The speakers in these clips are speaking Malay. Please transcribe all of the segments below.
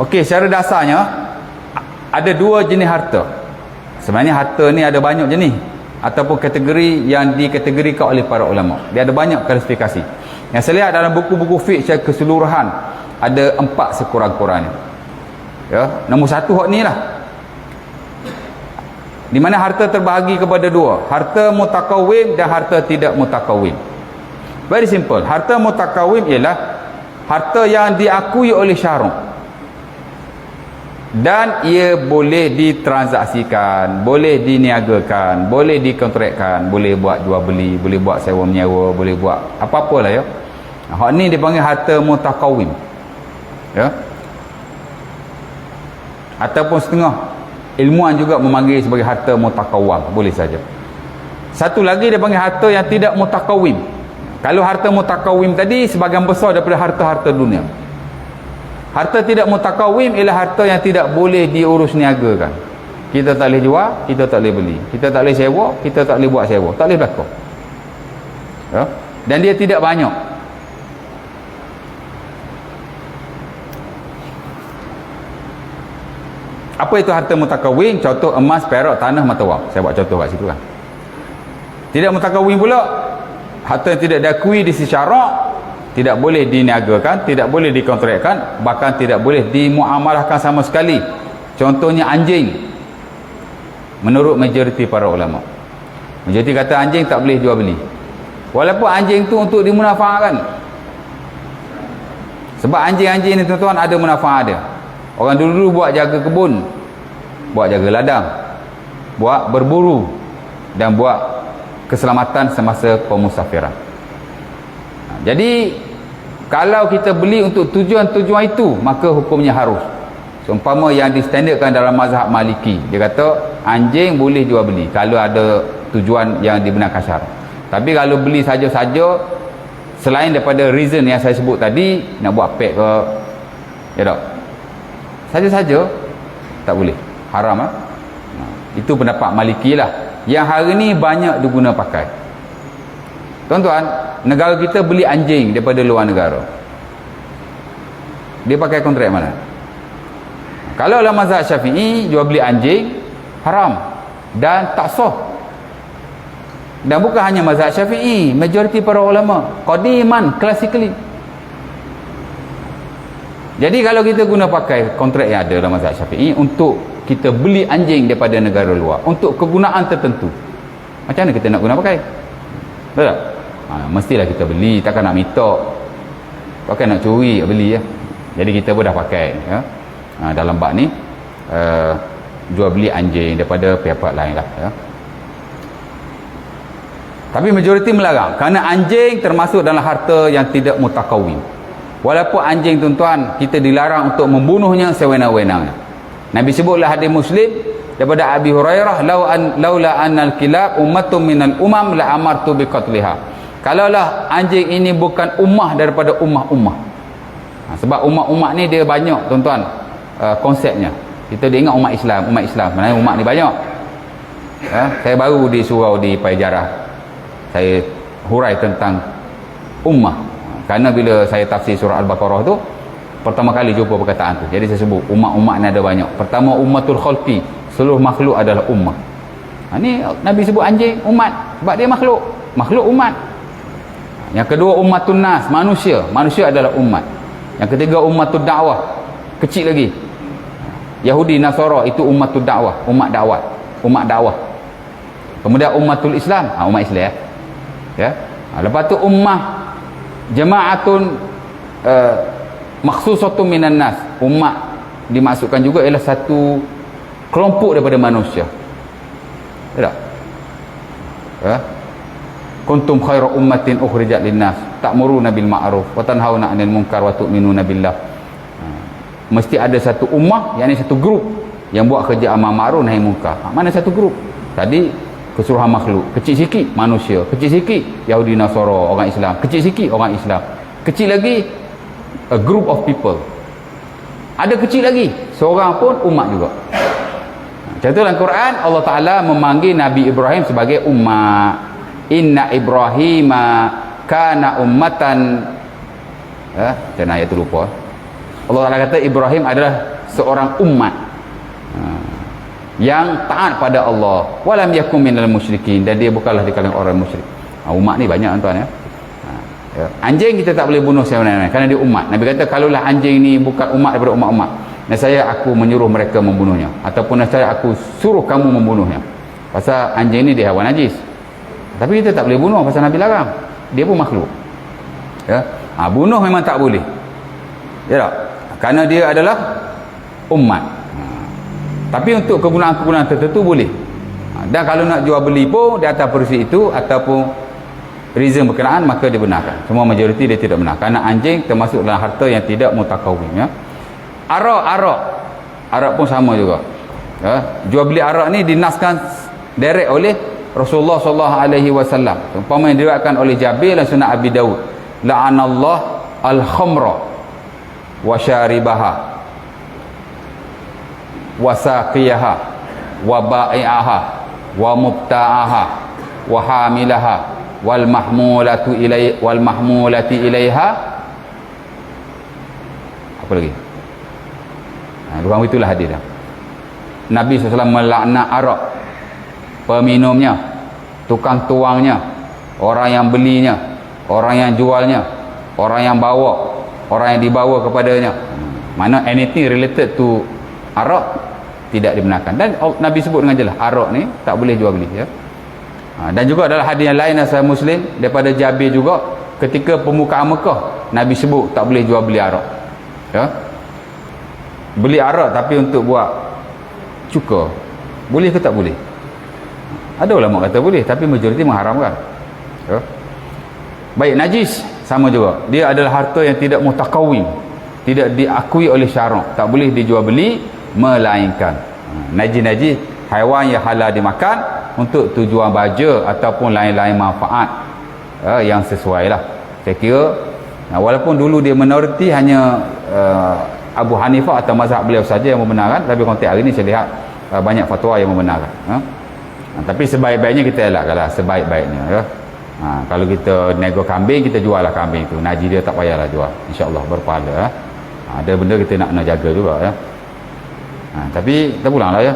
Okey, secara dasarnya ada dua jenis harta. Sebenarnya harta ni ada banyak jenis ataupun kategori yang dikategorikan oleh para ulama. Dia ada banyak klasifikasi. Yang saya lihat dalam buku-buku fiqh secara keseluruhan ada 4 sekurang-kurangnya. Ya, nombor 1 hak ni lah. Di mana harta terbahagi kepada 2, harta mutakawim dan harta tidak mutakawim. Very simple. Harta mutakawim ialah harta yang diakui oleh syarak dan ia boleh ditransaksikan, boleh diniagakan, boleh dikontrakkan, boleh buat jual beli, boleh buat sewa menyewa, boleh buat apa-apa lah ya. Hak ni dipanggil harta mutakawim. Ya. Ataupun setengah ilmuwan juga memanggil sebagai harta mutakawam, boleh saja. Satu lagi dia panggil harta yang tidak mutakawim. Kalau harta mutakawim tadi sebahagian besar daripada harta-harta dunia. Harta tidak mutakawim ialah harta yang tidak boleh diurus niagakan. Kita tak boleh jual, kita tak boleh beli. Kita tak boleh sewa, kita tak boleh buat sewa. Tak boleh berlaku. Ya? Dan dia tidak banyak. Apa itu harta mutakawim? Contoh emas, perak, tanah, mata wang. Saya buat contoh kat situ kan. Tidak mutakawim pula, harta yang tidak diakui di sisi syarak, tidak boleh diniagakan, tidak boleh dikontrakkan, bahkan tidak boleh dimuamalahkan sama sekali. Contohnya anjing. Menurut majoriti para ulama. Majoriti kata anjing tak boleh jual beli. Walaupun anjing tu untuk dimunafaatkan. Sebab anjing-anjing ni tuan-tuan ada manfaat dia. Orang dulu buat jaga kebun, buat jaga ladang, buat berburu dan buat keselamatan semasa pemusafiran. Jadi kalau kita beli untuk tujuan-tujuan itu, maka hukumnya harus. Seumpama yang distandardkan dalam mazhab Maliki, dia kata anjing boleh jual beli kalau ada tujuan yang dibenarkan syarak. Tapi kalau beli saja-saja selain daripada reason yang saya sebut tadi, nak buat pet ke, ya tak, saja-saja tak boleh, haram lah. Itu pendapat Maliki lah, yang hari ni banyak diguna pakai. Tuan-tuan, negara kita beli anjing daripada luar negara, dia pakai kontrak mana? Kalau dalam mazhab Syafi'i, jual beli anjing haram dan tak sah. Dan bukan hanya mazhab Syafi'i, majoriti para ulama qadiman, classically. Jadi kalau kita guna pakai kontrak yang ada dalam mazhab Syafi'i untuk kita beli anjing daripada negara luar untuk kegunaan tertentu, macam mana kita nak guna pakai? Betul tak? Mestilah kita beli, takkan nak minta, takkan nak curi, beli ya. Jadi kita pun dah pakai ya. Dalam bab ni jual beli anjing daripada pihak-pihak lain lah ya. Tapi majoriti melarang kerana anjing termasuk dalam harta yang tidak mutakawim. Walaupun anjing tuan-tuan kita dilarang untuk membunuhnya sewenang-wenangnya. Nabi sebutlah hadis Muslim daripada Abi Hurairah, laula annal kilab ummatun minal umam la amartu biqatliha. Kalaulah anjing ini bukan ummah daripada ummah-ummah. Sebab ummah-ummah ni dia banyak tuan-tuan konsepnya. Kita dia ingat umat Islam, mana umat ni banyak. Saya baru di surau di Paijarah saya hurai tentang ummah. Kerana bila saya tafsir surah Al-Baqarah tu, pertama kali jumpa perkataan tu. Jadi saya sebut umat-umat ni ada banyak. Pertama ummatul khalqi, seluruh makhluk adalah ummah. Ni Nabi sebut anjing umat sebab dia makhluk umat. Yang kedua ummatun nas, manusia adalah umat. Yang ketiga ummatud dakwah, kecil lagi. Yahudi Nasara itu ummatud dakwah, umat dakwah. Kemudian ummatul Islam, umat Islam ya. Lepas tu ummah jama'atun makhsusatun minan nas, umat dimaksudkan juga ialah satu kelompok daripada manusia. Tak? Ya. Kuntum khaira ummatin ukhrijat linnas ta'muruna bil ma'ruf wa tanhauna 'anil munkar wa tu'minuna billah. Mesti ada satu ummah, yakni satu grup yang buat kerja amar ma'ruf nahi munkar. Mana satu grup? Tadi keseluruhan makhluk, kecil sikit manusia, kecil sikit Yahudi Nasara, orang Islam, kecil sikit orang Islam, kecil lagi a group of people, ada kecil lagi seorang pun umat juga. Contoh dalam Quran Allah Ta'ala memanggil Nabi Ibrahim sebagai umat. Inna Ibrahima kana ummatan, macam ayat tu lupa. Allah Ta'ala kata Ibrahim adalah seorang umat yang taat pada Allah, walam yakum minal musyrikin, dan dia bukanlah di kalangan orang musyrik. Umat ni banyak tuan ya. Ya. Anjing kita tak boleh bunuh sebenarnya kerana dia umat. Nabi kata kalaulah anjing ni bukan umat daripada umat-umat, nescaya aku menyuruh mereka membunuhnya, ataupun nescaya aku suruh kamu membunuhnya. Pasal anjing ni dia haiwan najis. Tapi kita tak boleh bunuh pasal Nabi larang. Dia pun makhluk. Ya. Bunuh memang tak boleh. Ya tak? Kerana dia adalah umat. Tapi untuk kegunaan-kegunaan tertentu boleh. Dan kalau nak jual beli pun di atas perisi itu ataupun reason berkenaan, maka dibenarkan. Semua majoriti dia tidak benar kerana anjing termasuk dalam harta yang tidak mutakawim ya. Arak pun sama juga ya. Jual beli arak ni dinaskan direct oleh Rasulullah SAW. Umpama yang diriwayatkan oleh Jabir dan Sunan Abi Daud, la'anallah al-khamra wa syaribaha wa saqiyaha wa ba'i'aha wa mubta'aha wa hamilaha wal mahmulati ilaiha. Apa lagi? Ruang itulah hadis dah. Nabi SAW melaknat arak, peminumnya, tukang tuangnya, orang yang belinya, orang yang jualnya, orang yang bawa, orang yang dibawa kepadanya. Mana anything related to arak tidak dibenarkan. Dan Nabi sebut dengan jelas arak ni tak boleh jual beli ya. Dan juga adalah hadis yang lain asal Muslim daripada Jabir juga, ketika pembukaan Mekah Nabi sebut tak boleh jual beli arak ya. Beli arak tapi untuk buat cuka boleh ke tak boleh? Ada ulama kata boleh, tapi majoriti mengharamkan ya. Baik, najis sama juga, dia adalah harta yang tidak mutakawim, tidak diakui oleh syarak, tak boleh dijual beli, melainkan najis haiwan yang halal dimakan untuk tujuan baja ataupun lain-lain manfaat yang sesuai lah. Saya kira walaupun dulu dia minoriti, hanya Abu Hanifah atau mazhab beliau saja yang membenarkan, tapi konteks hari ni saya lihat banyak fatwa yang membenarkan tapi sebaik-baiknya kita elakkanlah, sebaik-baiknya ya. Kalau kita nego kambing, kita jual lah kambing tu, najis dia tak payahlah jual, insyaAllah berpahala ada benda kita nak jaga juga ya. Tapi kita pulang lah ya.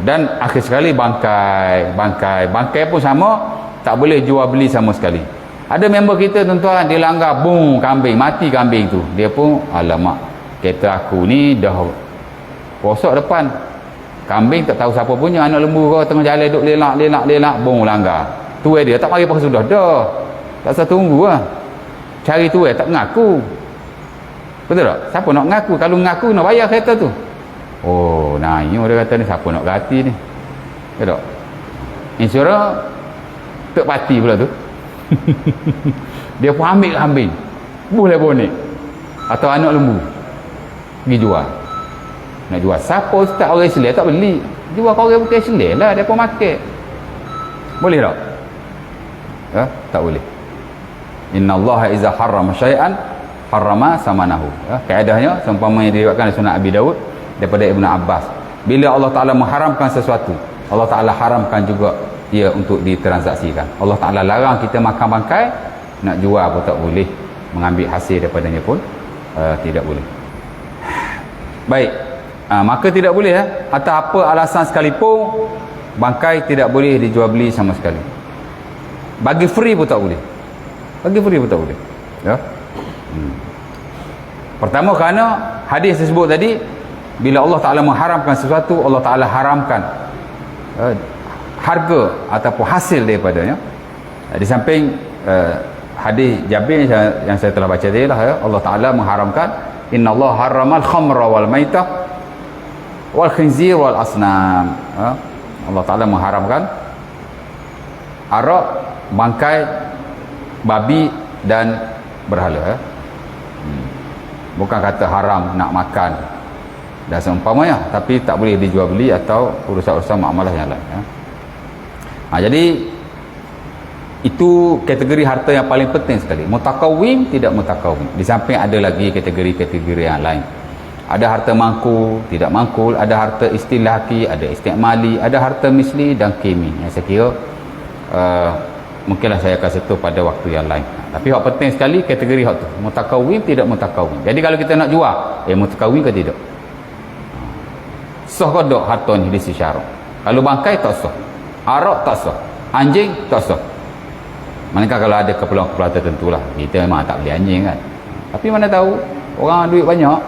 Dan akhir sekali bangkai pun sama, tak boleh jual beli sama sekali. Ada member kita tuan-tuan, dia langgar boom kambing, mati kambing tu, dia pun alamak, kereta aku ni dah rosak depan, kambing tak tahu siapa punya, anak lembu kau tengah jalan duk lelak boom langgar. Tuai dia tak mari pakai sudah dah, tak usah tunggu lah, cari tuai tak ngaku. Betul tak? Siapa nak ngaku? Kalau ngaku nak bayar kereta tu. Oh, nayu dia kata ni, siapa nak ganti ni? Ya tak? Insurans tak pati pula tu. Dia pun ambil kambing, boleh bonek atau anak lembu, pergi jual. Nak jual siapa? Ustaz orang Islam tak beli, jual kau orang bukan Islam lah, dia pun market. Boleh tak? Ya, tak boleh. Innallaha iza harrama syai'an harrama samanahu ya. Kaedahnya seumpama yang diriwayatkan oleh Sunan Abi Daud daripada Ibnu Abbas, bila Allah Ta'ala mengharamkan sesuatu, Allah Ta'ala haramkan juga dia untuk ditransaksikan. Allah Ta'ala larang kita makan bangkai, nak jual pun tak boleh, mengambil hasil daripadanya pun tidak boleh. Baik, maka tidak boleh atau apa alasan sekalipun, bangkai tidak boleh dijual beli sama sekali. Bagi free pun tak boleh, ya. Pertama kerana hadis tersebut tadi, bila Allah Ta'ala mengharamkan sesuatu, Allah Ta'ala haramkan harga ataupun hasil daripadanya. Di samping hadis Jabir yang saya telah baca tadi lah ya, Allah Ta'ala mengharamkan innallaha harramal khamra wal maitah wal khinzir wal asnam ya. Allah Ta'ala mengharamkan arak, bangkai babi dan berhala ya. Bukan kata haram nak makan dan seumpamanya, tapi tak boleh dijual beli atau urusan-urusan muamalah yang lain ya. Jadi itu kategori harta yang paling penting sekali, mutakawim, tidak mutakawim. Di samping ada lagi kategori-kategori yang lain, ada harta mangkul, tidak mangkul, ada harta istilahki, ada istikmali, ada harta misli dan kimi. Yang saya kira mungkinlah saya akan sentuh pada waktu yang lain. Tapi hak penting sekali kategori hak tu, mutakawim tidak mutakawim. Jadi kalau kita nak jual, mutakawim ke tidak? Sah ke tak harta ni di syarak? Kalau bangkai tak sah, arak tak sah, anjing tak sah. Manakala kalau ada keperluan-keperluan tertentu lah, kita memang tak beli anjing kan. Tapi mana tahu orang duit banyak,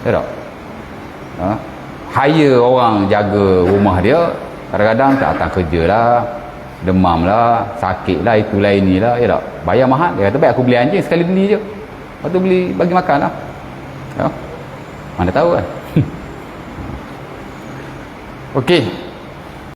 tak? Hire orang jaga rumah dia, kadang-kadang tak datang kerja lah, demam lah, sakit lah, itu lain ni lah, ya tak? Bayar mahal. Dia kata baik aku beli anjing sekali beli je, lepas tu beli bagi makan lah, ya? Mana tahu kan. Okey.